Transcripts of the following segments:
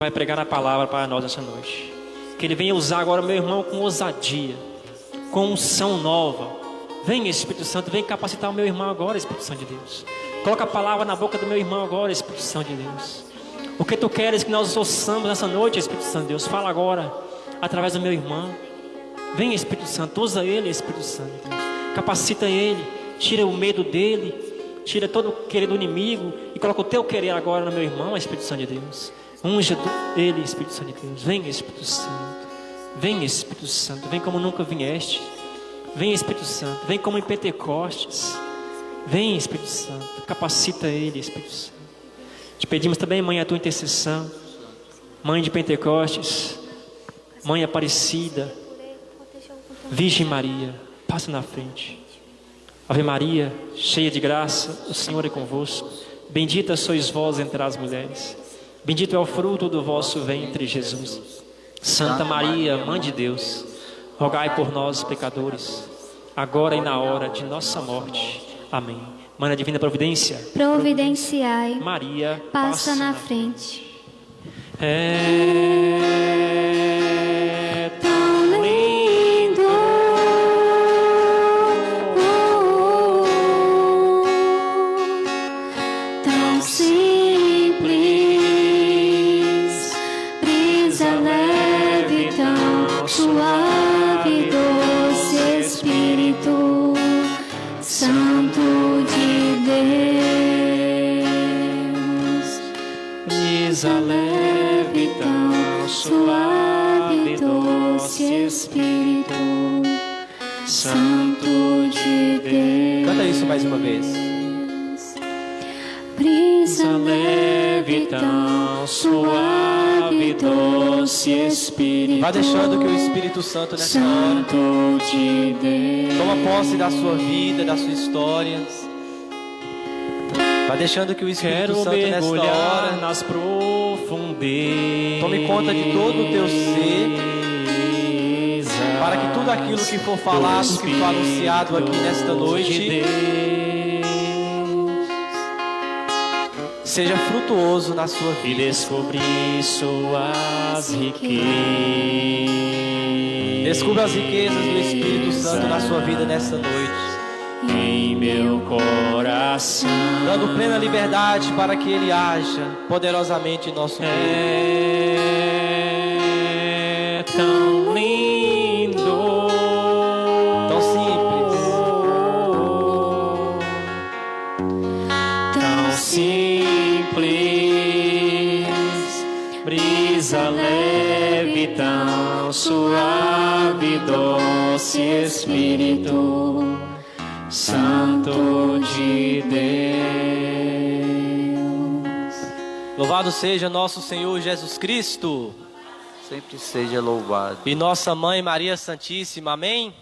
vai pregar a palavra para nós essa noite. Que Ele venha usar agora meu irmão com ousadia, com unção nova. Vem, Espírito Santo, vem capacitar o meu irmão agora, Espírito Santo de Deus. Coloca a palavra na boca do meu irmão agora, Espírito Santo de Deus. O que Tu queres que nós ouçamos nessa noite, Espírito Santo de Deus? Fala agora, através do meu irmão. Vem, Espírito Santo, usa ele, Espírito Santo. Capacita ele, tira o medo dele, tira todo o querer do inimigo e coloca o Teu querer agora no meu irmão, Espírito Santo de Deus. Unja ele, Espírito Santo de Deus. Vem, Espírito Santo. Vem, Espírito Santo. Vem como nunca vieste. Vem, Espírito Santo. Vem como em Pentecostes. Vem, Espírito Santo. Capacita ele, Espírito Santo. Te pedimos também, Mãe, a Tua intercessão. Mãe de Pentecostes, Mãe Aparecida, Virgem Maria, passa na frente. Ave Maria, cheia de graça, o Senhor é convosco. Bendita sois vós entre as mulheres. Bendito é o fruto do vosso ventre, Jesus. Santa Maria, Mãe de Deus, rogai por nós, pecadores, agora e na hora de nossa morte. Amém. Mãe da Divina Providência, providenciai. Maria, passa na frente. É tão lindo, tão simples, brisa leve, tão suave, doce Espírito Santo de Deus. brisa leve, tão suave, doce Espírito Santo de Deus. Canta isso mais uma vez. Brisa Leve, tão suave, doce Espírito Vá deixando que o Espírito Santo nessa hora Santo de Deus toma posse da sua vida, da sua história. Vá deixando que o Espírito quero Santo nessa mergulhar hora nas profundezas. tome conta de todo o teu ser, para que tudo aquilo que for falado, que for anunciado aqui nesta noite, seja frutuoso na sua e vida. descobrir suas riquezas. Descubra as riquezas do Espírito Santo na sua vida nesta noite, Em meu coração dando plena liberdade para que Ele haja poderosamente em nosso meio. é tão lindo, Tão simples, tão simples, brisa leve, tão suave, doce Espírito Santo de Deus. louvado seja nosso Senhor Jesus Cristo Sempre seja louvado. e nossa Mãe Maria Santíssima, amém?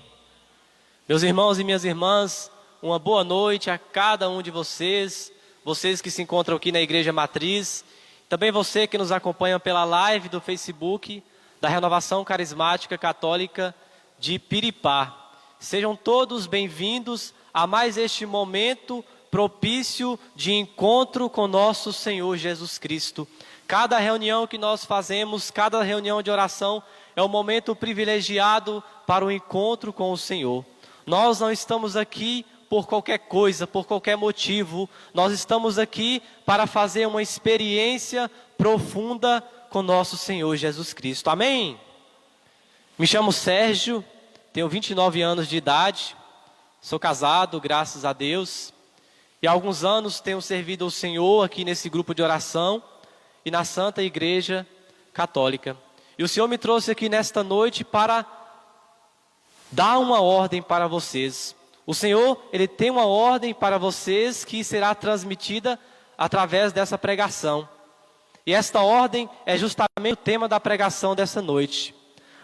Meus irmãos e minhas irmãs, uma boa noite a cada um de vocês, vocês que se encontram aqui na Igreja Matriz, também você que nos acompanha pela live do Facebook da Renovação Carismática Católica de Piripá. Sejam todos bem-vindos a mais este momento propício de encontro com nosso Senhor Jesus Cristo. Cada reunião que nós fazemos, cada reunião de oração é um momento privilegiado para o encontro com o Senhor. Nós não estamos aqui por qualquer coisa, por qualquer motivo. Nós estamos aqui para fazer uma experiência profunda com nosso Senhor Jesus Cristo. Amém? Me chamo Sérgio, tenho 29 anos de idade, sou casado, graças a Deus. E há alguns anos tenho servido ao Senhor aqui nesse grupo de oração e na Santa Igreja Católica. E o Senhor me trouxe aqui nesta noite para dar uma ordem para vocês. O Senhor, Ele tem uma ordem para vocês que será transmitida através dessa pregação. E esta ordem é justamente o tema da pregação dessa noite.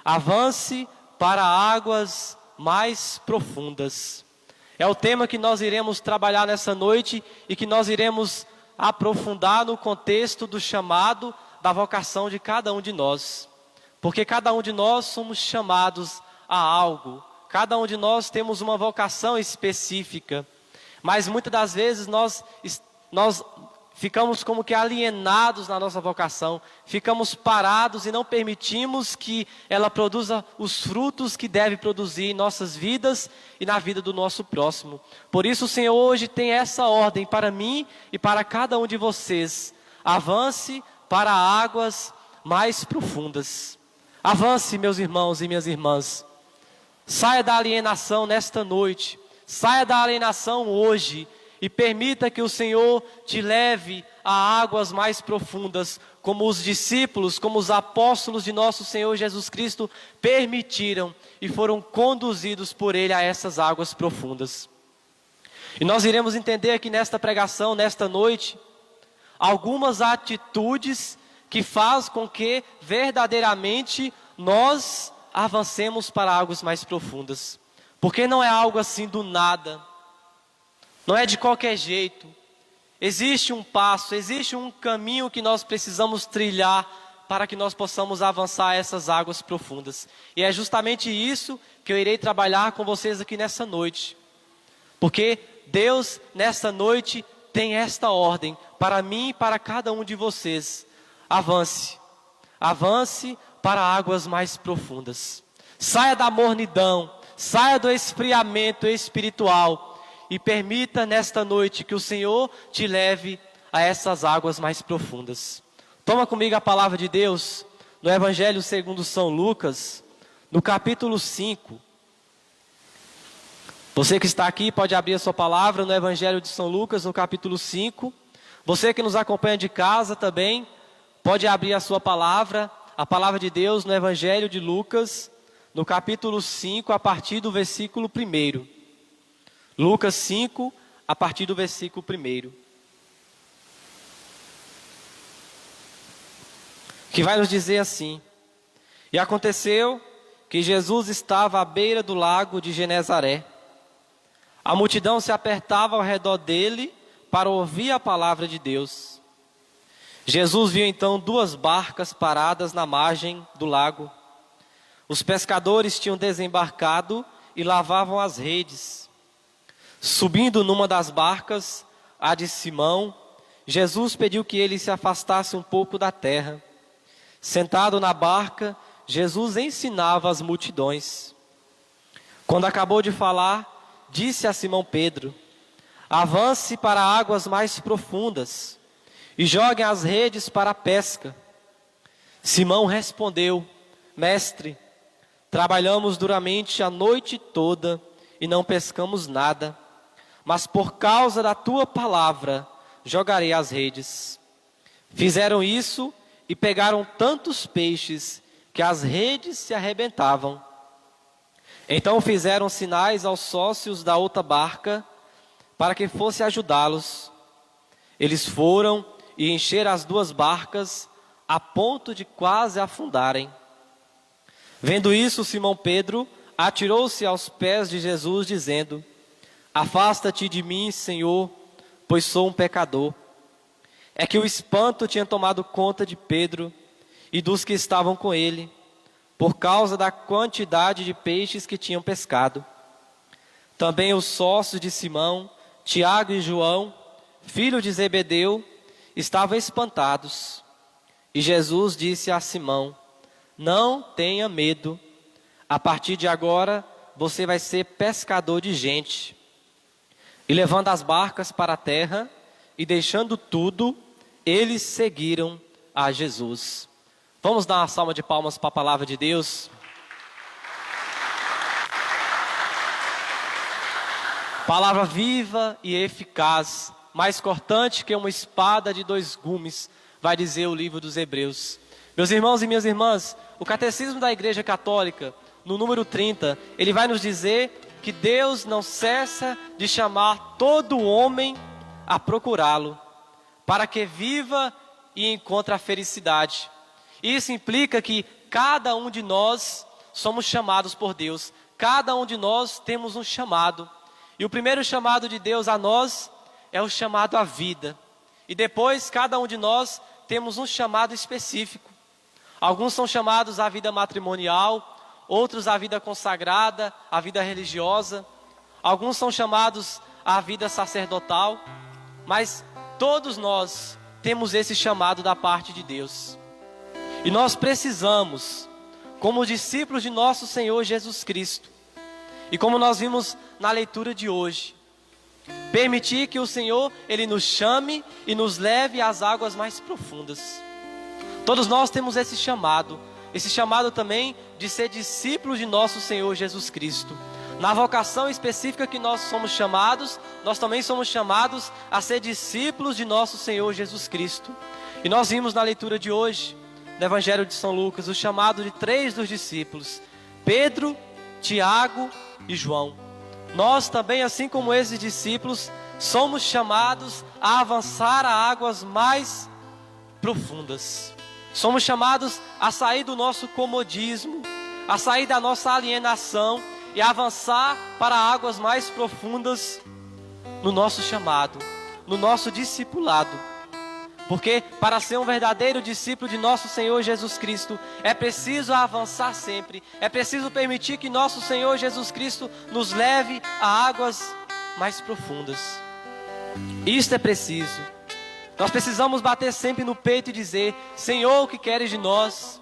Avance para águas mais profundas. É o tema que nós iremos trabalhar nessa noite e que nós iremos aprofundar no contexto do chamado, da vocação de cada um de nós. Porque cada um de nós somos chamados a algo. Cada um de nós temos uma vocação específica. Mas muitas das vezes nós ficamos como que alienados na nossa vocação, ficamos parados e não permitimos que ela produza os frutos que deve produzir em nossas vidas e na vida do nosso próximo. Por isso o Senhor hoje tem essa ordem para mim e para cada um de vocês: avance para águas mais profundas. Avance, meus irmãos e minhas irmãs. Saia da alienação nesta noite, saia da alienação hoje e permita que o Senhor te leve a águas mais profundas, como os discípulos, como os apóstolos de nosso Senhor Jesus Cristo permitiram e foram conduzidos por Ele a essas águas profundas. E nós iremos entender aqui nesta pregação, nesta noite, algumas atitudes que faz com que verdadeiramente nós avancemos para águas mais profundas. Porque não é algo assim do nada, não é de qualquer jeito. Existe um passo, existe um caminho que nós precisamos trilhar para que nós possamos avançar a essas águas profundas. E é justamente isso que eu irei trabalhar com vocês aqui nessa noite. Porque Deus, nesta noite, tem esta ordem para mim e para cada um de vocês: avance, avance para águas mais profundas. Saia da mornidão, saia do esfriamento espiritual e permita nesta noite que o Senhor te leve a essas águas mais profundas. Toma comigo a palavra de Deus no Evangelho segundo São Lucas, no capítulo 5. Você que está aqui pode abrir a sua palavra no Evangelho de São Lucas, no capítulo 5. Você que nos acompanha de casa também pode abrir a sua palavra, a palavra de Deus no Evangelho de Lucas, no capítulo 5, a partir do versículo 1. Lucas 5, a partir do versículo 1. Que vai nos dizer assim: E aconteceu que Jesus estava à beira do lago de Genezaré. A multidão se apertava ao redor dele para ouvir a palavra de Deus. Jesus viu então 2 barcas paradas na margem do lago. Os pescadores tinham desembarcado e lavavam as redes. Subindo numa das barcas, a de Simão, Jesus pediu que ele se afastasse um pouco da terra. Sentado na barca, Jesus ensinava as multidões. Quando acabou de falar, disse a Simão Pedro: avance para águas mais profundas e joguem as redes para a pesca. Simão respondeu: Mestre, trabalhamos duramente a noite toda e não pescamos nada, mas por causa da tua palavra jogarei as redes. Fizeram isso e pegaram tantos peixes que as redes se arrebentavam. Então fizeram sinais aos sócios da outra barca para que fosse ajudá-los. Eles foram e encheram as 2 barcas a ponto de quase afundarem. Vendo isso, Simão Pedro atirou-se aos pés de Jesus, dizendo: afasta-te de mim, Senhor, pois sou um pecador. É que o espanto tinha tomado conta de Pedro e dos que estavam com ele, por causa da quantidade de peixes que tinham pescado. Também os sócios de Simão, Tiago e João, filho de Zebedeu, estavam espantados. E Jesus disse a Simão: não tenha medo, a partir de agora você vai ser pescador de gente. E levando as barcas para a terra e deixando tudo, eles seguiram a Jesus. Vamos dar uma salva de palmas para a palavra de Deus. Palavra viva e eficaz, mais cortante que uma espada de 2 gumes, vai dizer o livro dos Hebreus. Meus irmãos e minhas irmãs, o Catecismo da Igreja Católica, no número 30, ele vai nos dizer que Deus não cessa de chamar todo homem a procurá-lo, para que viva e encontre a felicidade. Isso implica que cada um de nós somos chamados por Deus. Cada um de nós temos um chamado. E o primeiro chamado de Deus a nós é o chamado à vida. E depois, cada um de nós temos um chamado específico. Alguns são chamados à vida matrimonial, outros à vida consagrada, à vida religiosa. Alguns são chamados à vida sacerdotal. Mas todos nós temos esse chamado da parte de Deus. E nós precisamos, como discípulos de nosso Senhor Jesus Cristo, e como nós vimos na leitura de hoje, permitir que o Senhor, Ele nos chame e nos leve às águas mais profundas. Todos nós temos esse chamado também de ser discípulos de nosso Senhor Jesus Cristo. Na vocação específica que nós somos chamados, nós também somos chamados a ser discípulos de nosso Senhor Jesus Cristo. E nós vimos na leitura de hoje, no Evangelho de São Lucas, o chamado de 3 dos discípulos: Pedro, Tiago e João. Nós também, assim como esses discípulos, somos chamados a avançar a águas mais profundas. Somos chamados a sair do nosso comodismo, a sair da nossa alienação e avançar para águas mais profundas no nosso chamado, no nosso discipulado. Porque para ser um verdadeiro discípulo de nosso Senhor Jesus Cristo, é preciso avançar sempre. É preciso permitir que nosso Senhor Jesus Cristo nos leve a águas mais profundas. Isto é preciso. Nós precisamos bater sempre no peito e dizer: Senhor, o que queres de nós?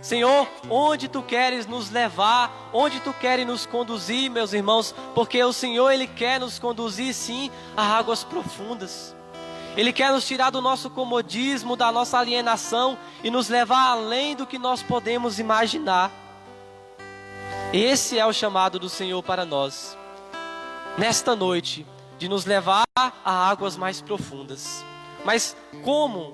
Senhor, onde Tu queres nos levar? Onde Tu queres nos conduzir, meus irmãos? Porque o Senhor, Ele quer nos conduzir sim a águas profundas. Ele quer nos tirar do nosso comodismo, da nossa alienação e nos levar além do que nós podemos imaginar. Esse é o chamado do Senhor para nós, nesta noite, de nos levar a águas mais profundas. Mas como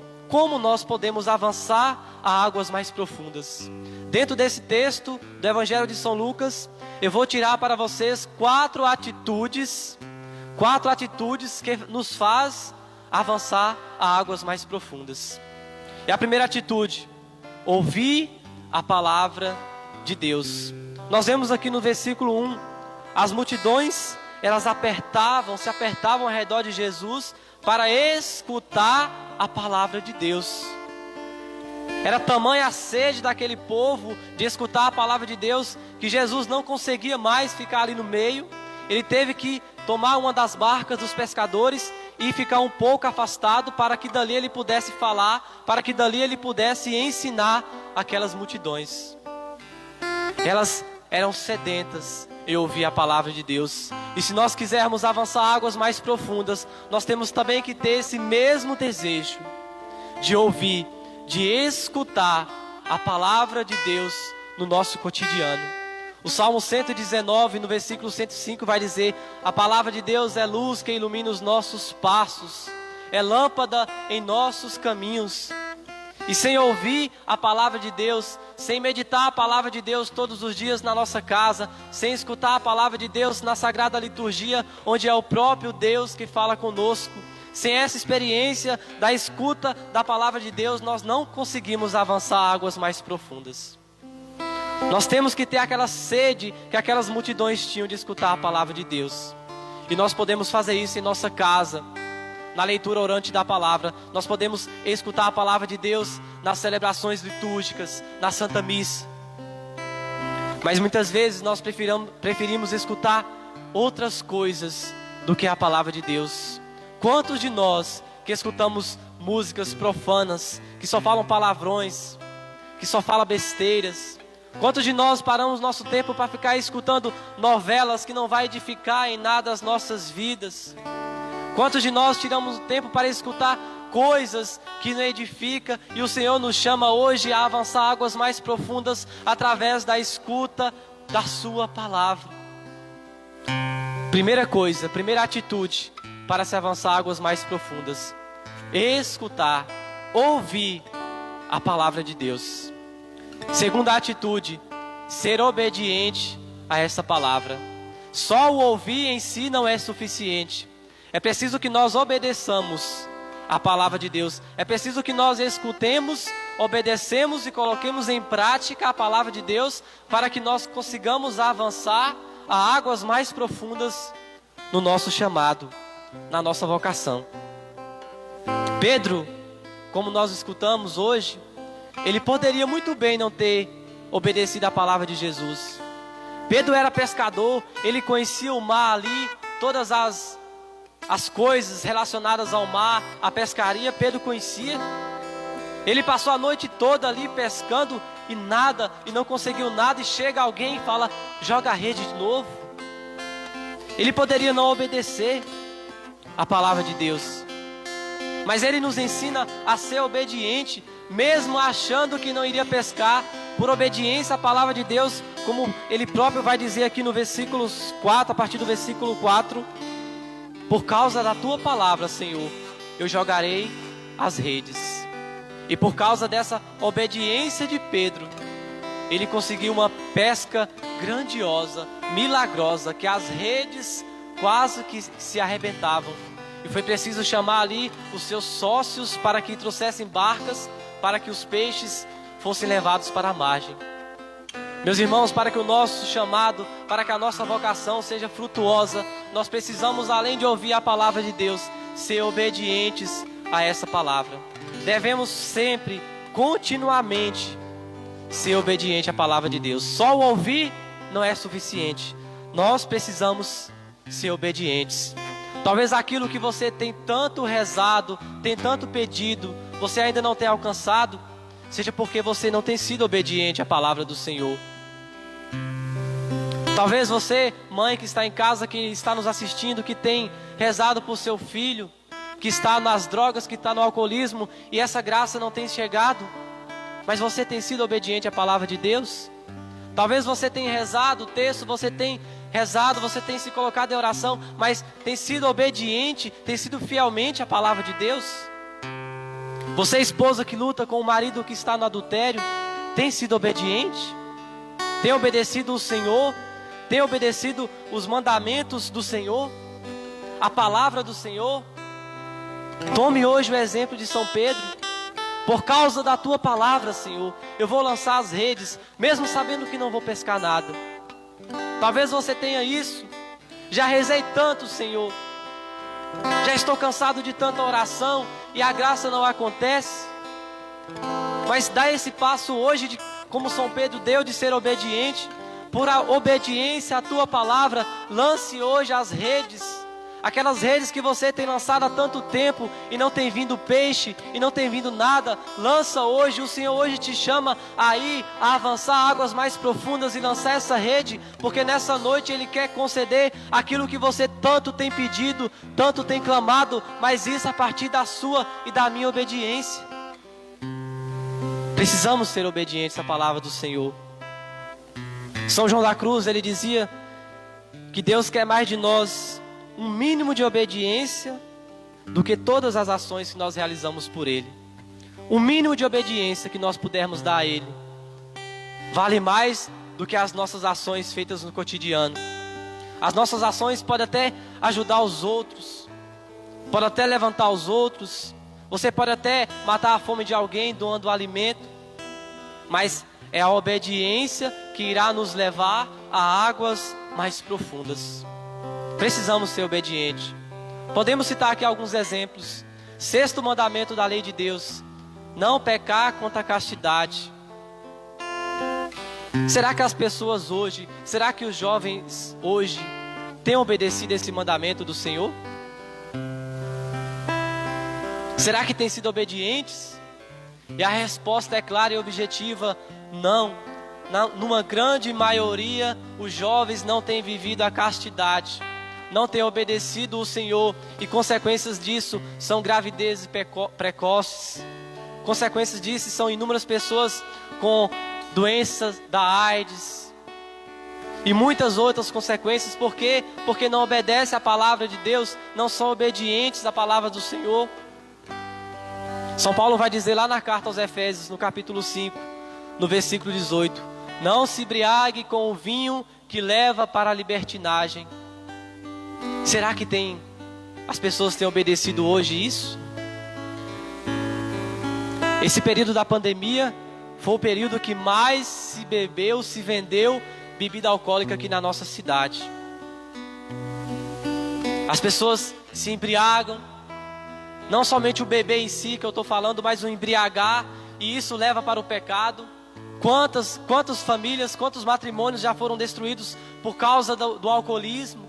nós podemos avançar a águas mais profundas? Dentro desse texto do Evangelho de São Lucas, eu vou tirar para vocês 4 atitudes que nos faz avançar a águas mais profundas. E a primeira atitude: ouvir a palavra de Deus. Nós vemos aqui no versículo 1, as multidões, elas se apertavam ao redor de Jesus para escutar a palavra de Deus. Era tamanha a sede daquele povo de escutar a palavra de Deus, que Jesus não conseguia mais ficar ali no meio. Ele teve que tomar uma das barcas dos pescadores e ficar um pouco afastado, para que dali ele pudesse falar, para que dali ele pudesse ensinar aquelas multidões. Elas eram sedentas em ouvir a palavra de Deus. E se nós quisermos avançar águas mais profundas, nós temos também que ter esse mesmo desejo de ouvir, de escutar a palavra de Deus no nosso cotidiano. O Salmo 119, no versículo 105, vai dizer: a palavra de Deus é luz que ilumina os nossos passos, é lâmpada em nossos caminhos. E sem ouvir a palavra de Deus, sem meditar a palavra de Deus todos os dias na nossa casa, sem escutar a palavra de Deus na Sagrada Liturgia, onde é o próprio Deus que fala conosco, sem essa experiência da escuta da palavra de Deus, nós não conseguimos avançar águas mais profundas. Nós temos que ter aquela sede que aquelas multidões tinham de escutar a palavra de Deus. E nós podemos fazer isso em nossa casa, na leitura orante da palavra. Nós podemos escutar a palavra de Deus nas celebrações litúrgicas, na Santa Missa. Mas muitas vezes nós preferimos escutar outras coisas do que a palavra de Deus. Quantos de nós que escutamos músicas profanas, que só falam palavrões, que só falam besteiras? Quantos de nós paramos nosso tempo para ficar escutando novelas que não vai edificar em nada as nossas vidas? Quantos de nós tiramos tempo para escutar coisas que não edificam? E o Senhor nos chama hoje a avançar águas mais profundas através da escuta da sua palavra. Primeira coisa, primeira atitude para se avançar águas mais profundas: escutar, ouvir a palavra de Deus. Segunda atitude: ser obediente a essa palavra. Só o ouvir em si não é suficiente. É preciso que nós obedeçamos a palavra de Deus. É preciso que nós escutemos, obedecemos e coloquemos em prática a palavra de Deus, para que nós consigamos avançar a águas mais profundas no nosso chamado, na nossa vocação. Pedro, como nós escutamos hoje, ele poderia muito bem não ter obedecido a palavra de Jesus. Pedro era pescador, ele conhecia o mar ali, todas as as coisas relacionadas ao mar, a pescaria, Pedro conhecia. Ele passou a noite toda ali pescando e nada, e não conseguiu nada, e chega alguém e fala: joga a rede de novo. Ele poderia não obedecer a palavra de Deus, mas ele nos ensina a ser obediente, mesmo achando que não iria pescar, por obediência à palavra de Deus, como ele próprio vai dizer aqui no versículo 4, a partir do versículo 4: por causa da tua palavra, Senhor, eu jogarei as redes. E por causa dessa obediência de Pedro, ele conseguiu uma pesca grandiosa, milagrosa, que as redes quase que se arrebentavam. E foi preciso chamar ali os seus sócios para que trouxessem barcas, para que os peixes fossem levados para a margem. Meus irmãos, para que o nosso chamado, para que a nossa vocação seja frutuosa, nós precisamos, além de ouvir a palavra de Deus, ser obedientes a essa palavra. Devemos sempre, continuamente, ser obediente à palavra de Deus. Só o ouvir não é suficiente. Nós precisamos ser obedientes. Talvez aquilo que você tem tanto rezado, tem tanto pedido, você ainda não tenha alcançado, seja porque você não tem sido obediente à palavra do Senhor. Talvez você, mãe que está em casa, que está nos assistindo, que tem rezado por seu filho, que está nas drogas, que está no alcoolismo, e essa graça não tem chegado, mas você tem sido obediente à palavra de Deus? Talvez você tenha rezado o texto, você tem rezado, você tem se colocado em oração, mas tem sido obediente, tem sido fielmente à palavra de Deus? Você, esposa que luta com o marido que está no adultério, tem sido obediente? Tem obedecido o Senhor? Tem obedecido os mandamentos do Senhor? A palavra do Senhor? Tome hoje o exemplo de São Pedro. Por causa da tua palavra, Senhor, eu vou lançar as redes, mesmo sabendo que não vou pescar nada. Talvez você tenha isso. Já rezei tanto, Senhor, já estou cansado de tanta oração e a graça não acontece. Mas dá esse passo hoje, como São Pedro deu, de ser obediente. Por a obediência à tua palavra, lance hoje as redes. Aquelas redes que você tem lançado há tanto tempo e não tem vindo peixe e não tem vindo nada, lança hoje. O Senhor hoje te chama a ir, a avançar águas mais profundas e lançar essa rede, porque nessa noite Ele quer conceder aquilo que você tanto tem pedido, tanto tem clamado, mas isso a partir da sua e da minha obediência. Precisamos ser obedientes à palavra do Senhor. São João da Cruz, ele dizia que Deus quer mais de nós um mínimo de obediência do que todas as ações que nós realizamos por Ele. O mínimo de obediência que nós pudermos dar a Ele vale mais do que as nossas ações feitas no cotidiano. As nossas ações podem até ajudar os outros, podem até levantar os outros, você pode até matar a fome de alguém doando alimento, mas é a obediência que irá nos levar a águas mais profundas. Precisamos ser obedientes. Podemos citar aqui alguns exemplos. 6º mandamento da lei de Deus: não pecar contra a castidade. Será que as pessoas hoje, será que os jovens hoje têm obedecido esse mandamento do Senhor? Será que têm sido obedientes? E a resposta é clara e objetiva: não. Numa grande maioria, os jovens não têm vivido a castidade, não têm obedecido o Senhor, e consequências disso são gravidezes precoces. Consequências disso são inúmeras pessoas com doenças da AIDS e muitas outras consequências. Por quê? Porque não obedecem à palavra de Deus, não são obedientes à palavra do Senhor. São Paulo vai dizer lá na carta aos Efésios, no capítulo 5, no versículo 18: não se embriague com o vinho que leva para a libertinagem. Será que as pessoas têm obedecido hoje isso? Esse período da pandemia foi o período que mais se bebeu, se vendeu bebida alcoólica aqui na nossa cidade. As pessoas se embriagam, não somente o beber em si que eu estou falando, mas o embriagar, e isso leva para o pecado. Quantas famílias, quantos matrimônios já foram destruídos por causa do alcoolismo?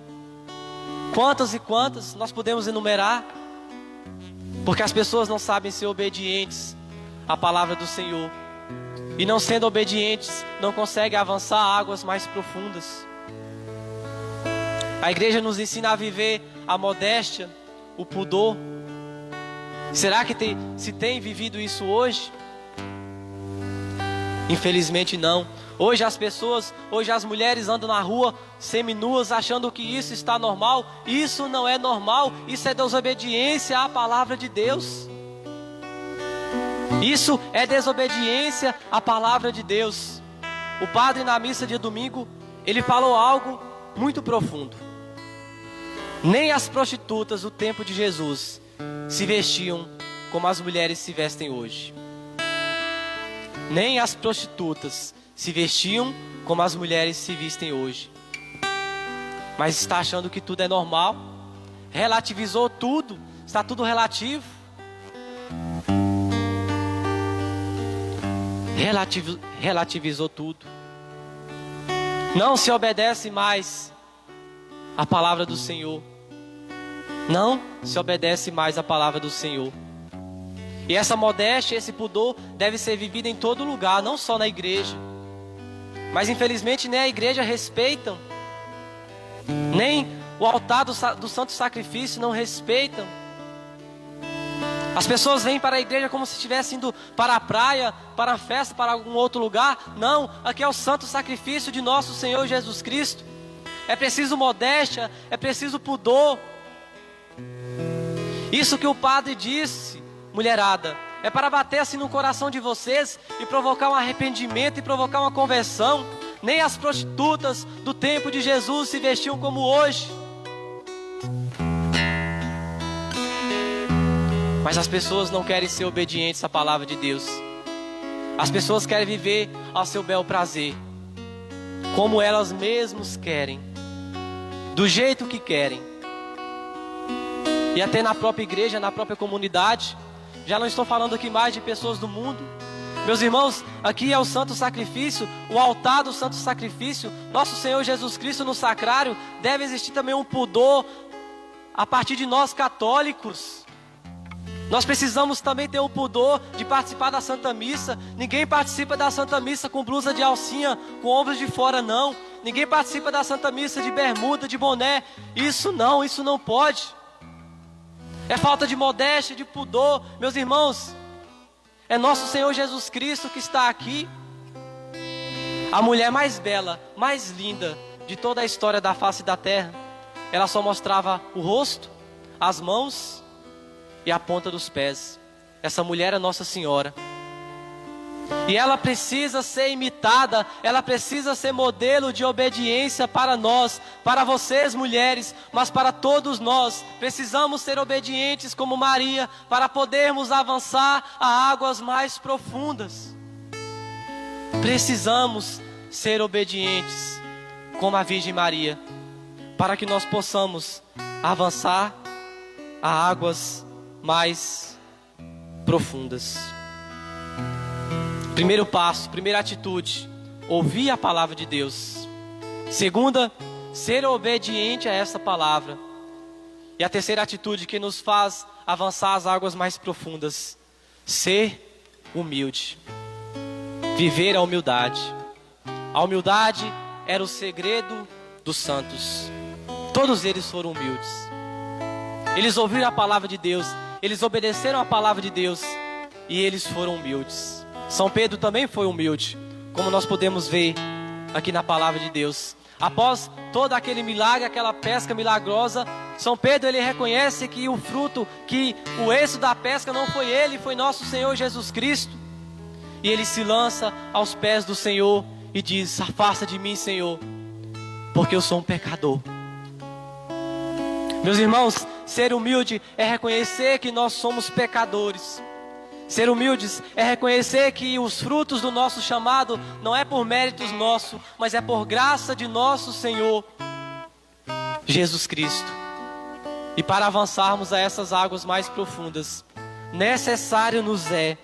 Quantas e quantas nós podemos enumerar? Porque as pessoas não sabem ser obedientes à palavra do Senhor. E não sendo obedientes, não conseguem avançar a águas mais profundas. A igreja nos ensina a viver a modéstia, o pudor. Será que se tem vivido isso hoje? Infelizmente não. Hoje as mulheres andam na rua seminuas, achando que isso está normal. Isso não é normal, isso é desobediência à palavra de Deus. Isso é desobediência à palavra de Deus. O padre na missa de domingo, ele falou algo muito profundo. Nem as prostitutas do tempo de Jesus se vestiam como as mulheres se vestem hoje. Nem as prostitutas se vestiam como as mulheres se vestem hoje. Mas está achando que tudo é normal, relativizou tudo, está tudo relativo. Relativizou tudo. Não se obedece mais à palavra do Senhor. Não se obedece mais à palavra do Senhor. E essa modéstia, esse pudor deve ser vivido em todo lugar, não só na igreja. Mas infelizmente nem a igreja respeitam, nem o altar do santo sacrifício não respeitam. As pessoas vêm para a igreja como se estivessem indo para a praia, para a festa, para algum outro lugar. Não, aqui é o santo sacrifício de nosso Senhor Jesus Cristo. É preciso modéstia, é preciso pudor. Isso que o padre disse, mulherada, é para bater assim no coração de vocês e provocar um arrependimento e provocar uma conversão. Nem as prostitutas do tempo de Jesus se vestiam como hoje. Mas as pessoas não querem ser obedientes à palavra de Deus. As pessoas querem viver ao seu bel prazer, como elas mesmas querem, do jeito que querem. E até na própria igreja, na própria comunidade. Já não estou falando aqui mais de pessoas do mundo. Meus irmãos, aqui é o santo sacrifício, o altar do santo sacrifício. Nosso Senhor Jesus Cristo no sacrário. Deve existir também um pudor a partir de nós católicos. Nós precisamos também ter o pudor de participar da Santa Missa. Ninguém participa da Santa Missa com blusa de alcinha, com ombros de fora, não. Ninguém participa da Santa Missa de bermuda, de boné. Isso não pode. É falta de modéstia, de pudor. Meus irmãos, é nosso Senhor Jesus Cristo que está aqui. A mulher mais bela, mais linda de toda a história da face da terra. Ela só mostrava o rosto, as mãos e a ponta dos pés. Essa mulher é Nossa Senhora. E ela precisa ser imitada, ela precisa ser modelo de obediência para nós, para vocês mulheres, mas para todos nós. Precisamos ser obedientes como Maria, para podermos avançar a águas mais profundas. Precisamos ser obedientes como a Virgem Maria, para que nós possamos avançar a águas mais profundas. Primeiro passo, primeira atitude, ouvir a palavra de Deus. Segunda, ser obediente a essa palavra. E a terceira atitude que nos faz avançar as águas mais profundas, ser humilde. Viver a humildade. A humildade era o segredo dos santos. Todos eles foram humildes. Eles ouviram a palavra de Deus, eles obedeceram a palavra de Deus e eles foram humildes. São Pedro também foi humilde, como nós podemos ver aqui na palavra de Deus. Após todo aquele milagre, aquela pesca milagrosa, São Pedro ele reconhece que o fruto, que o êxito da pesca não foi ele, foi nosso Senhor Jesus Cristo. E ele se lança aos pés do Senhor e diz: afasta de mim, Senhor, porque eu sou um pecador. Meus irmãos, ser humilde é reconhecer que nós somos pecadores. Ser humildes é reconhecer que os frutos do nosso chamado não é por méritos nossos, mas é por graça de nosso Senhor Jesus Cristo. E para avançarmos a essas águas mais profundas, necessário nos é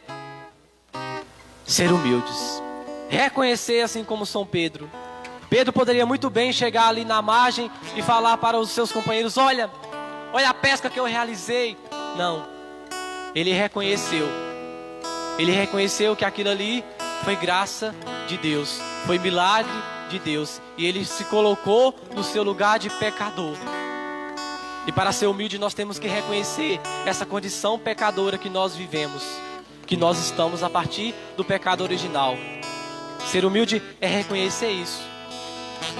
ser humildes. Reconhecer, assim como São Pedro, Pedro poderia muito bem chegar ali na margem e falar para os seus companheiros: olha a pesca que eu realizei. Não, ele reconheceu que aquilo ali foi graça de Deus, foi milagre de Deus, e ele se colocou no seu lugar de pecador. E para ser humilde nós temos que reconhecer essa condição pecadora que nós vivemos, que nós estamos a partir do pecado original. Ser humilde é reconhecer isso,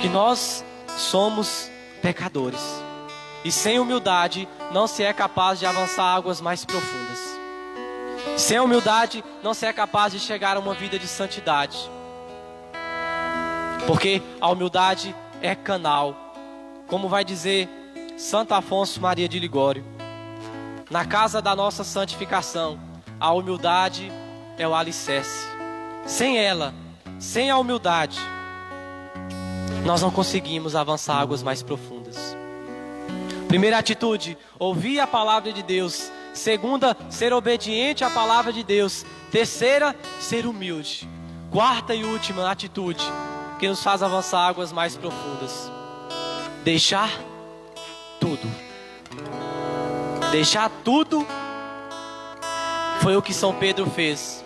que nós somos pecadores, e sem humildade não se é capaz de avançar águas mais profundas. Sem humildade não se é capaz de chegar a uma vida de santidade, porque a humildade é canal, como vai dizer Santo Afonso Maria de Ligório: na casa da nossa santificação, a humildade é o alicerce. Sem ela, sem a humildade, nós não conseguimos avançar águas mais profundas. Primeira atitude, ouvir a palavra de Deus. Segunda, ser obediente à palavra de Deus. Terceira, ser humilde. Quarta e última atitude que nos faz avançar águas mais profundas: deixar tudo. Deixar tudo foi o que São Pedro fez.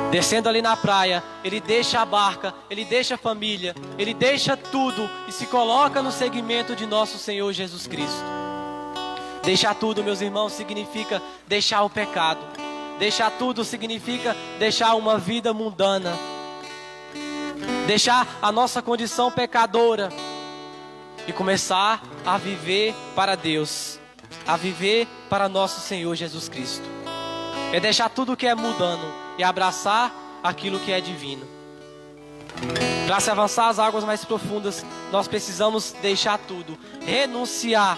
Descendo ali na praia, ele deixa a barca, ele deixa a família, ele deixa tudo e se coloca no seguimento de nosso Senhor Jesus Cristo. Deixar tudo, meus irmãos, significa deixar o pecado. Deixar tudo significa deixar uma vida mundana, deixar a nossa condição pecadora e começar a viver para Deus, a viver para nosso Senhor Jesus Cristo. É deixar tudo que é mundano e abraçar aquilo que é divino. Para se avançar as águas mais profundas, nós precisamos deixar tudo, renunciar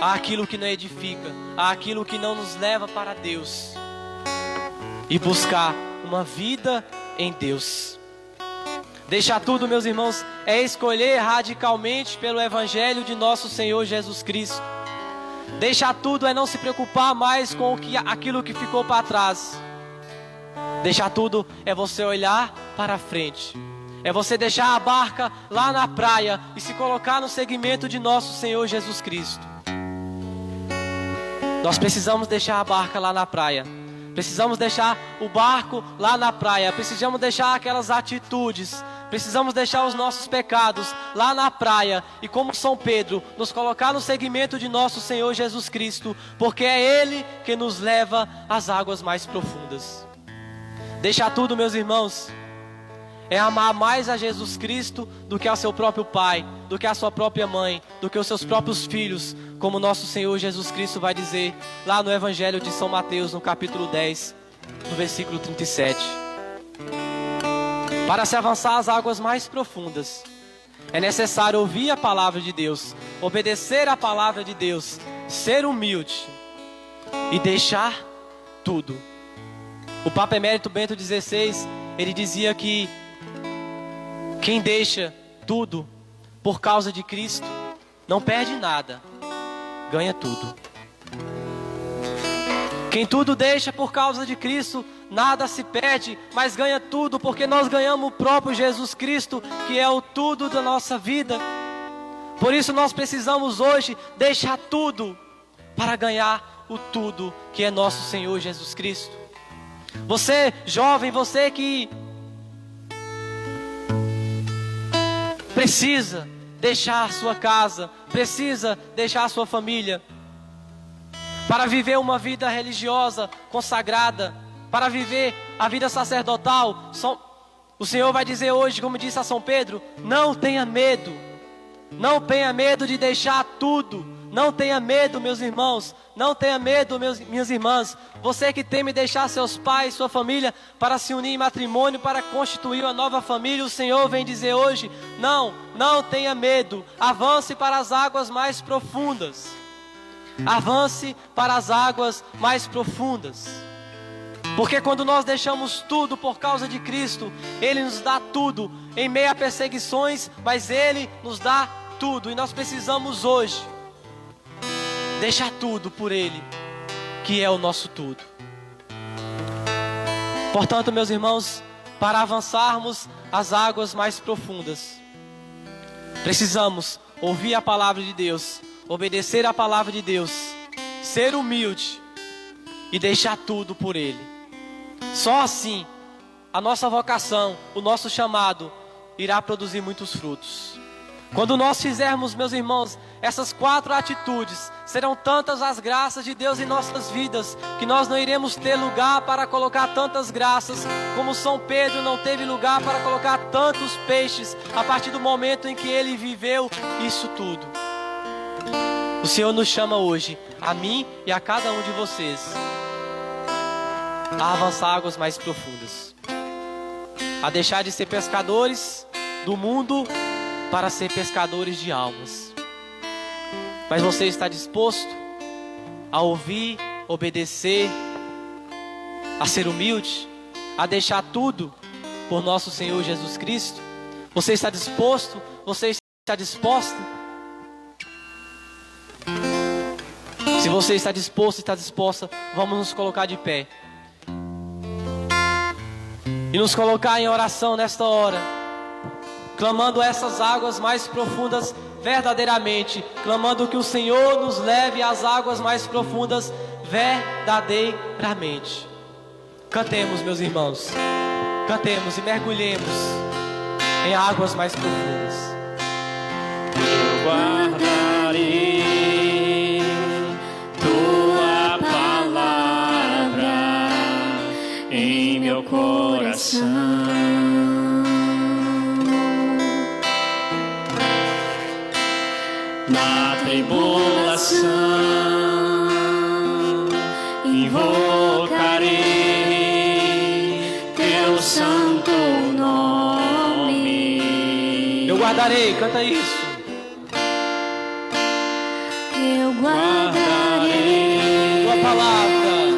àquilo que não edifica, àquilo que não nos leva para Deus, e buscar uma vida em Deus. Deixar tudo, meus irmãos, é escolher radicalmente pelo Evangelho de nosso Senhor Jesus Cristo. Deixar tudo é não se preocupar mais com aquilo que ficou para trás. Deixar tudo é você olhar para frente. É você deixar a barca lá na praia e se colocar no seguimento de nosso Senhor Jesus Cristo. Nós precisamos deixar a barca lá na praia. Precisamos deixar o barco lá na praia. Precisamos deixar aquelas atitudes. Precisamos deixar os nossos pecados lá na praia. E como São Pedro, nos colocar no seguimento de nosso Senhor Jesus Cristo. Porque é Ele que nos leva às águas mais profundas. Deixar tudo, meus irmãos, é amar mais a Jesus Cristo do que ao seu próprio pai, do que a sua própria mãe, do que os seus próprios filhos, como nosso Senhor Jesus Cristo vai dizer lá no Evangelho de São Mateus, no capítulo 10, no versículo 37. Para se avançar às águas mais profundas, é necessário ouvir a palavra de Deus, obedecer a palavra de Deus, ser humilde e deixar tudo. O Papa Emérito Bento XVI, ele dizia que quem deixa tudo por causa de Cristo não perde nada, ganha tudo. Quem tudo deixa por causa de Cristo, nada se perde, mas ganha tudo, porque nós ganhamos o próprio Jesus Cristo, que é o tudo da nossa vida. Por isso nós precisamos hoje deixar tudo para ganhar o tudo que é nosso Senhor Jesus Cristo. Você jovem, você que precisa deixar sua casa, precisa deixar sua família, para viver uma vida religiosa, consagrada, para viver a vida sacerdotal. O Senhor vai dizer hoje, como disse a São Pedro: não tenha medo, não tenha medo de deixar tudo. Não tenha medo, meus irmãos, não tenha medo, minhas irmãs. Você que teme deixar seus pais, sua família, para se unir em matrimônio, para constituir uma nova família, o Senhor vem dizer hoje: não tenha medo, avance para as águas mais profundas. Avance para as águas mais profundas. Porque quando nós deixamos tudo por causa de Cristo, Ele nos dá tudo, em meio a perseguições, mas Ele nos dá tudo. E nós precisamos hoje deixar tudo por Ele, que é o nosso tudo. Portanto, meus irmãos, para avançarmos às águas mais profundas. Precisamos ouvir a palavra de Deus, obedecer a palavra de Deus, ser humilde e deixar tudo por Ele. Só assim a nossa vocação, o nosso chamado irá produzir muitos frutos. Quando nós fizermos, meus irmãos, essas 4 atitudes, serão tantas as graças de Deus em nossas vidas, que nós não iremos ter lugar para colocar tantas graças, como São Pedro não teve lugar para colocar tantos peixes, a partir do momento em que ele viveu isso tudo. O Senhor nos chama hoje, a mim e a cada um de vocês, a avançar águas mais profundas, a deixar de ser pescadores do mundo para ser pescadores de almas. Mas você está disposto a ouvir, obedecer, a ser humilde, a deixar tudo por nosso Senhor Jesus Cristo? Você está disposto? Você está disposta? Se você está disposto, está disposta, vamos nos colocar de pé e nos colocar em oração nesta hora, clamando essas águas mais profundas verdadeiramente, clamando que o Senhor nos leve às águas mais profundas verdadeiramente. Cantemos, meus irmãos, cantemos e mergulhemos em águas mais profundas. Eu guardarei tua palavra em meu coração. Na tribulação invocarei teu santo nome. Eu guardarei, canta isso. Eu guardarei Tua palavra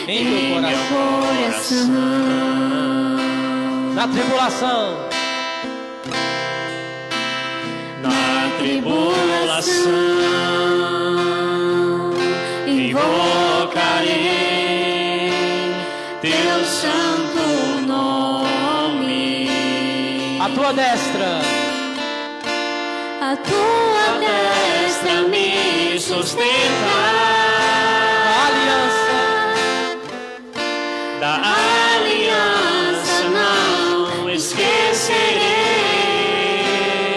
em meu coração. Na tribulação, invocarei teu santo nome. a tua destra, A tua destra me sustenta. a aliança, Da aliança não esquecerei.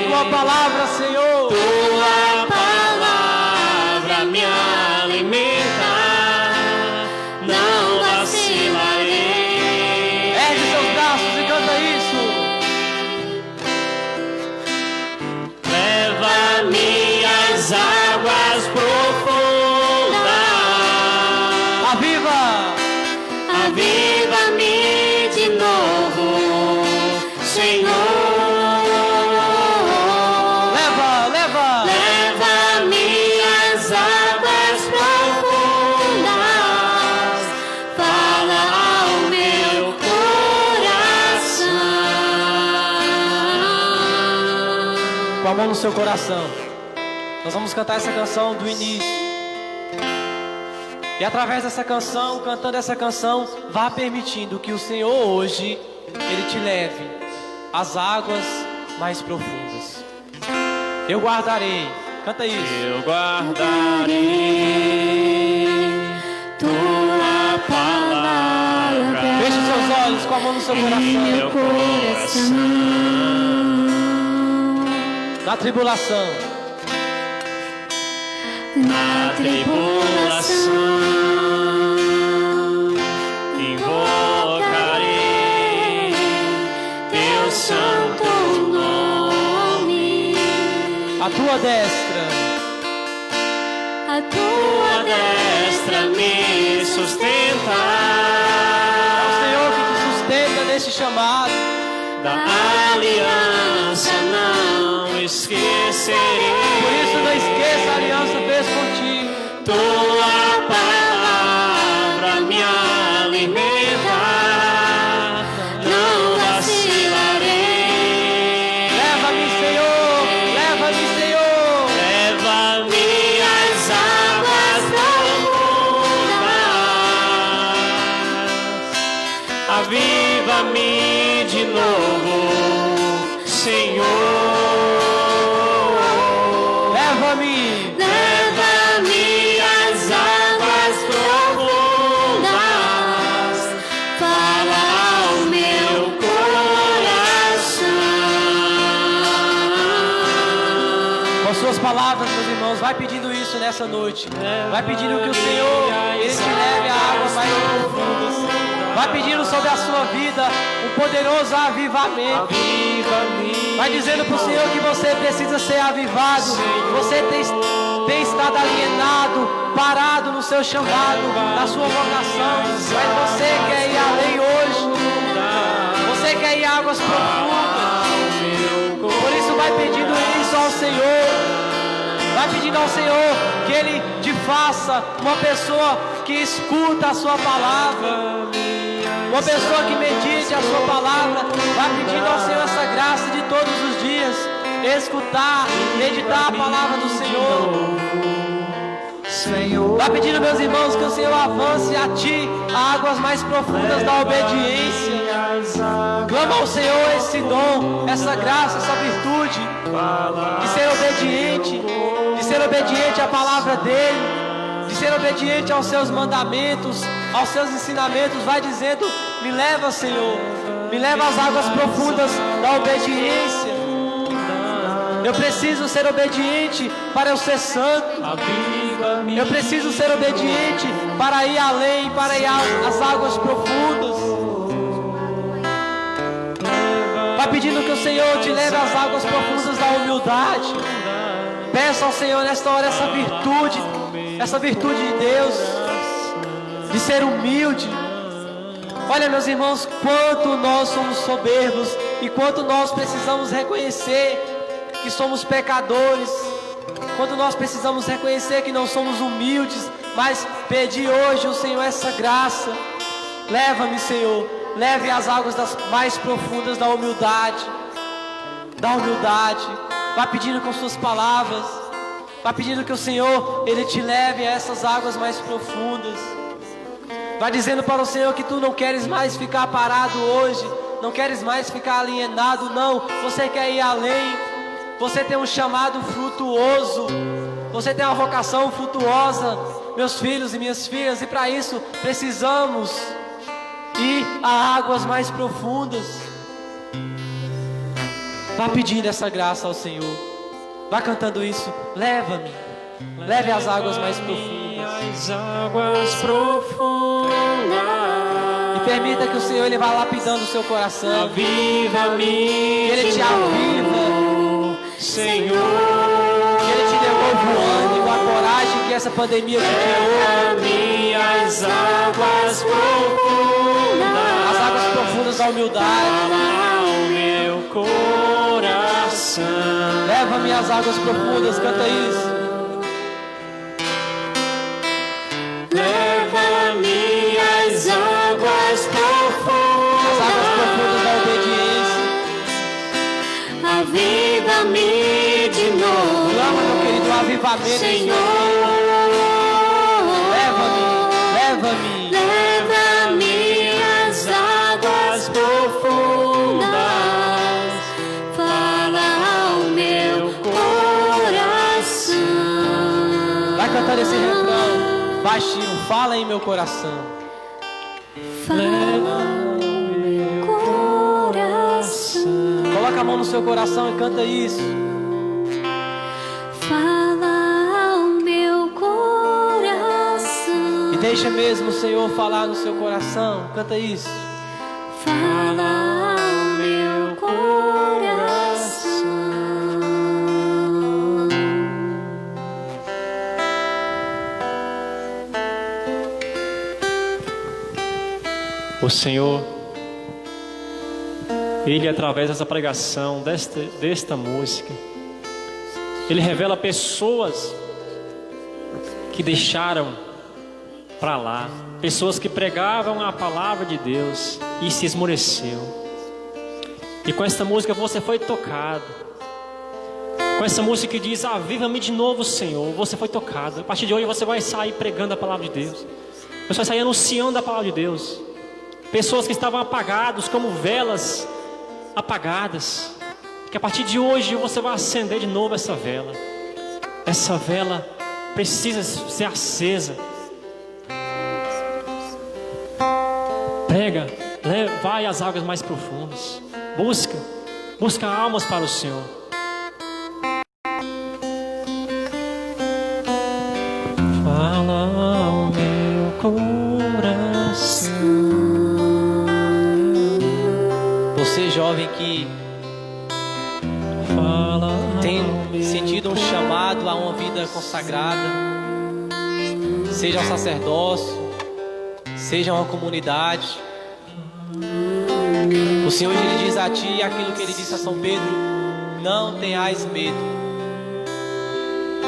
tua palavra, Senhor, Tua palavra me alimenta, não vacilarei. ergue seus braços e canta isso. Leva-me às águas profundas, Aviva, aviva-me de novo, Senhor. Leva-me às águas profundas, fala ao meu coração. com a mão no seu coração. Nós vamos cantar essa canção do início. E através dessa canção, cantando essa canção, vá permitindo que o Senhor hoje, Ele te leve às águas mais profundas. Eu guardarei, canta isso. Eu guardarei tua palavra Feche seus olhos com a mão no seu em coração. meu coração. Na tribulação, Na tribulação invocarei teu santo nome. a tua destra, A Tua tua destra me sustenta. é o Senhor que te sustenta neste chamado. Da aliança não esquecerei. Por isso não esqueça a aliança que fez contigo. Tua palavra me alimenta, não vacilarei. Leva-me, Senhor, leva-me, Senhor. Leva-me às águas profundas, Aviva-me de novo, Senhor. Leva-me. Leva-me às águas profundas, fala ao meu coração. Com suas palavras, meus irmãos, vai pedindo isso nessa noite. Vai pedindo que o Senhor, Ele te leve a águas mais profundas. Vai pedindo sobre a sua vida um poderoso avivamento. Vai dizendo para o Senhor que você precisa ser avivado. Você tem estado alienado, parado no seu chamado, na sua vocação. Mas você quer ir além hoje. Você quer ir a águas profundas. Por isso vai pedindo isso ao Senhor. Vai pedindo ao Senhor que Ele te faça uma pessoa que escuta a sua palavra. Uma pessoa que medite a sua palavra. Vai pedindo ao Senhor essa graça de todos os dias. Escutar, meditar a palavra do Senhor. Vai pedindo, meus irmãos, que o Senhor avance a ti a águas mais profundas da obediência. Clama ao Senhor esse dom, essa graça, essa virtude de ser obediente à palavra dEle, de ser obediente aos seus mandamentos, aos seus ensinamentos. Vai dizendo: me leva, Senhor, me leva às águas profundas da obediência. Eu preciso ser obediente para eu ser santo. Eu preciso ser obediente para ir além, para ir às águas profundas. Vai pedindo que o Senhor te leve às águas profundas da humildade. Peça ao Senhor nesta hora essa virtude de Deus, de ser humilde. Olha, meus irmãos, quanto nós somos soberbos e quanto nós precisamos reconhecer que somos pecadores, quando nós precisamos reconhecer que não somos humildes, mas pedir hoje ao Senhor essa graça. Leva-me, Senhor, leve as águas mais profundas da humildade, vai pedindo com suas palavras, vai pedindo que o Senhor, Ele te leve a essas águas mais profundas. Vai dizendo para o Senhor que tu não queres mais ficar parado hoje, não queres mais ficar alienado, não, você quer ir além. Você tem um chamado frutuoso, você tem uma vocação frutuosa, meus filhos e minhas filhas, e para isso precisamos ir a águas mais profundas. Vá pedindo essa graça ao Senhor, vá cantando isso: leva-me, leve as águas mais profundas. E permita que o Senhor, Ele vá lapidando o seu coração. Aviva-me, Ele te aviva, Senhor. que Ele te devolve o ânimo, a coragem que essa pandemia te tirou. Leva-me às águas profundas, As águas profundas da humildade. ao meu coração. Leva-me às águas profundas, canta isso. Leva-me às águas As profundas, águas profundas da obediência. Aviva-me de novo, Clama, meu querido, um avivamento. Senhor. Leva-me, leva-me. Leva-me às águas profundas, fala ao meu coração. Vai cantando esse refrão baixinho: fala em meu coração. Fala ao meu coração. Coloca a mão no seu coração e canta isso. Fala ao meu coração. E deixa mesmo o Senhor falar no seu coração. Canta isso. Fala ao meu coração. O Senhor, Ele, através dessa pregação, desta música, Ele revela pessoas que deixaram para lá, pessoas que pregavam a palavra de Deus e se esmoreceu. E com esta música você foi tocado. Com essa música que diz: aviva-me de novo, Senhor, você foi tocado. A partir de hoje você vai sair pregando a palavra de Deus. Você vai sair anunciando a palavra de Deus. Pessoas que estavam apagados como velas apagadas. Que a partir de hoje você vai acender de novo essa vela. Essa vela precisa ser acesa. Prega, vai às águas mais profundas. Busca almas para o Senhor. Fala ao meu coração. Você jovem que tem sentido um chamado a uma vida consagrada, seja um sacerdócio, seja uma comunidade, o Senhor ele diz a ti aquilo que ele disse a São Pedro: não tenhais medo,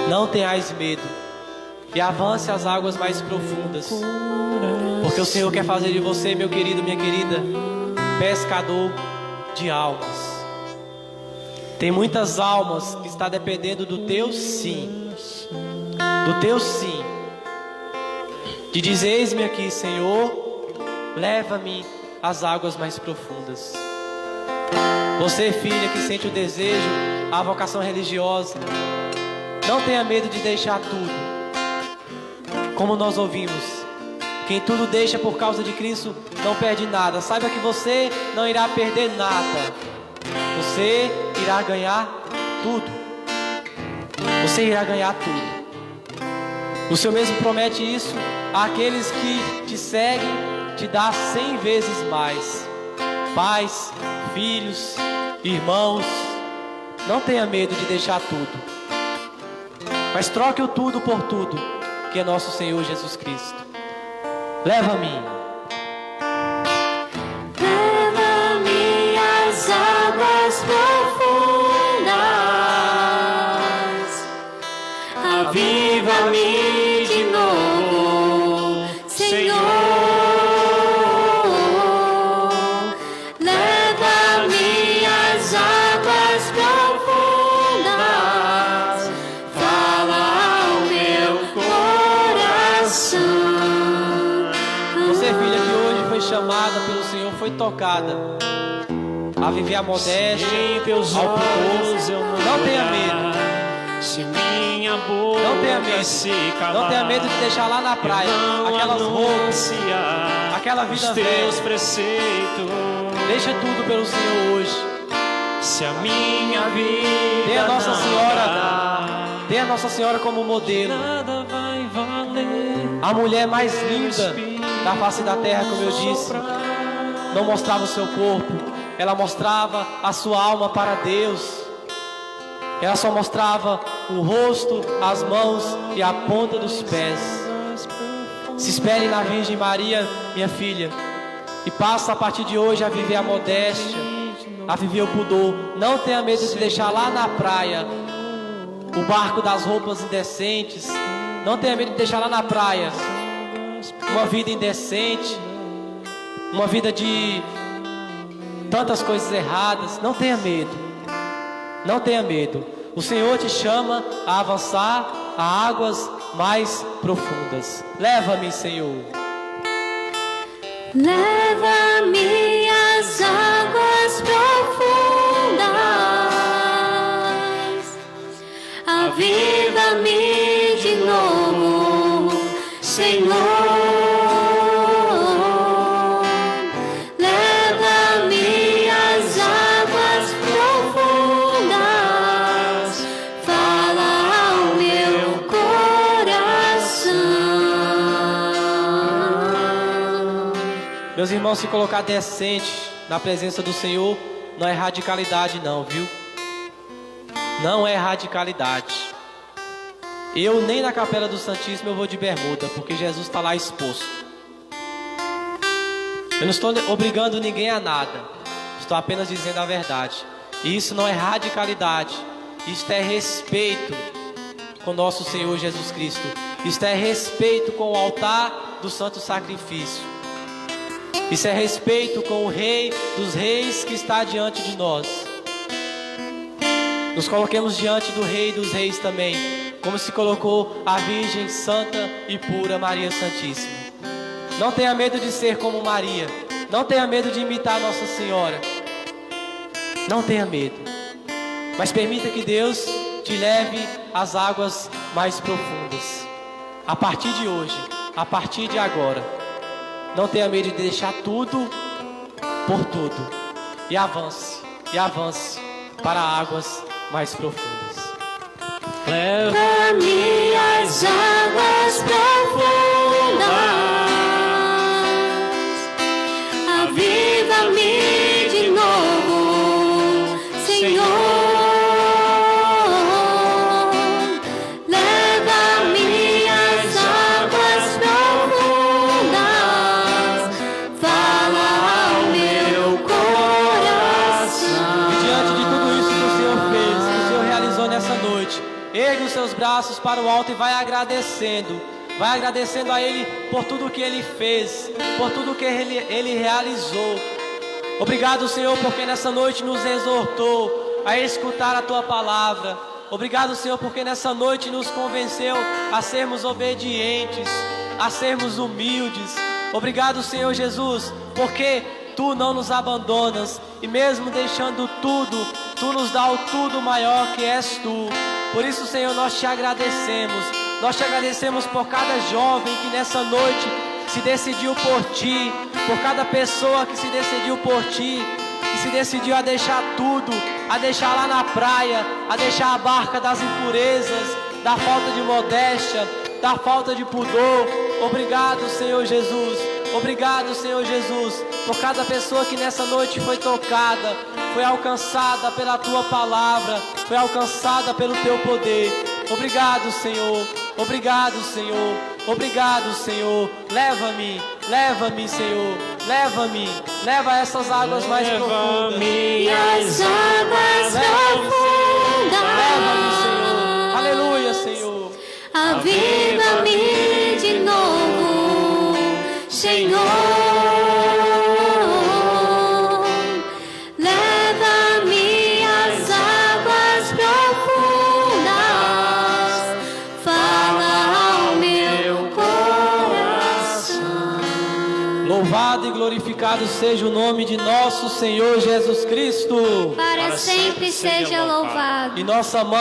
não tenhais medo, e avance às águas mais profundas, porque o Senhor quer fazer de você, meu querido, minha querida, pescador de almas. Tem muitas almas que estão dependendo do teu sim, do teu sim, de dizer: eis-me aqui, Senhor, leva-me às águas mais profundas. Você, filha, que sente o desejo, a vocação religiosa, não tenha medo de deixar tudo. Como nós ouvimos, quem tudo deixa por causa de Cristo não perde nada. Saiba que você não irá perder nada. Você irá ganhar tudo. Você irá ganhar tudo. O Senhor mesmo promete isso àqueles que te seguem, te dá 100 vezes mais. Pais, filhos, irmãos, não tenha medo de deixar tudo, mas troque o tudo por tudo, que é nosso Senhor Jesus Cristo. Leva-me. Leva-me às águas profundas, aviva-me de novo, Senhor. Leva-me às águas profundas, fala ao meu coração. Você, filha, que hoje foi chamada pelo Senhor, foi tocada a viver a modéstia, Em teus ao olhos pudor. eu Não tenha medo. Se minha boca Não tenha medo. se calar, Não tenha medo de deixar lá na praia aquelas roupas, aquela vida os teus velha. preceitos. Deixa tudo pelo Senhor hoje. Se a minha vida Tem a Nossa não Senhora, dá, tem a Nossa Senhora como modelo, nada vai valer. a mulher mais linda da face da terra, como eu disse. Não mostrava o seu corpo, ela mostrava a sua alma para Deus. Ela só mostrava o rosto, as mãos e a ponta dos pés. Se espere na Virgem Maria, minha filha, e passa a partir de hoje a viver a modéstia, a viver o pudor. Não tenha medo de deixar lá na praia o barco das roupas indecentes. Não tenha medo de deixar lá na praia uma vida indecente, uma vida de tantas coisas erradas. Não tenha medo. Não tenha medo. O Senhor te chama a avançar a águas mais profundas. Leva-me, Senhor. Leva-me às águas profundas, aviva-me de novo, Senhor. Leva-me às águas profundas, fala ao meu coração. Meus irmãos, se colocar decente na presença do Senhor não é radicalidade não, viu? Não é radicalidade. Eu nem na Capela do Santíssimo eu vou de bermuda, porque Jesus está lá exposto. Eu não estou obrigando ninguém a nada. Estou apenas dizendo a verdade. E isso não é radicalidade. Isto é respeito com nosso Senhor Jesus Cristo. Isto é respeito com o altar do santo sacrifício. Isso é respeito com o Rei dos Reis que está diante de nós. Nos coloquemos diante do Rei dos Reis também, como se colocou a Virgem Santa e Pura Maria Santíssima. Não tenha medo de ser como Maria. Não tenha medo de imitar Nossa Senhora. Não tenha medo. Mas permita que Deus te leve às águas mais profundas. A partir de hoje, a partir de agora. Não tenha medo de deixar tudo por tudo. E avance para águas mais profundas. Leva-me às águas profundas, aviva-me de novo, Senhor. Leva-me às águas profundas, fala ao meu coração. E diante de tudo isso que o Senhor fez, que o Senhor realizou nessa noite, ergue os seus braços para o alto e vai agradecendo. Vai agradecendo a Ele por tudo que Ele fez, por tudo que Ele realizou. Obrigado, Senhor, porque nessa noite nos exortou a escutar a Tua palavra. Obrigado, Senhor, porque nessa noite nos convenceu a sermos obedientes, a sermos humildes. Obrigado, Senhor Jesus, porque Tu não nos abandonas e mesmo deixando tudo, Tu nos dá o tudo maior que és Tu. Por isso, Senhor, nós te agradecemos. Nós te agradecemos por cada jovem que nessa noite se decidiu por Ti, por cada pessoa que se decidiu por Ti, que se decidiu a deixar tudo, a deixar lá na praia, a deixar a barca das impurezas, da falta de modéstia, da falta de pudor. Obrigado, Senhor Jesus. Obrigado, Senhor Jesus, por cada pessoa que nessa noite foi tocada, foi alcançada pela Tua palavra, foi alcançada pelo Teu poder. Obrigado, Senhor. Obrigado, Senhor. Obrigado, Senhor. Leva-me, Senhor. Leva-me, leva essas águas mais profundas. Leva-me às águas profundas. Leva-me, Senhor. Aleluia, Senhor. Aviva-me de novo, Senhor. Leva-me às águas profundas, fala ao meu coração. Louvado e glorificado seja o nome de nosso Senhor Jesus Cristo. Para sempre seja louvado. E nossa mãe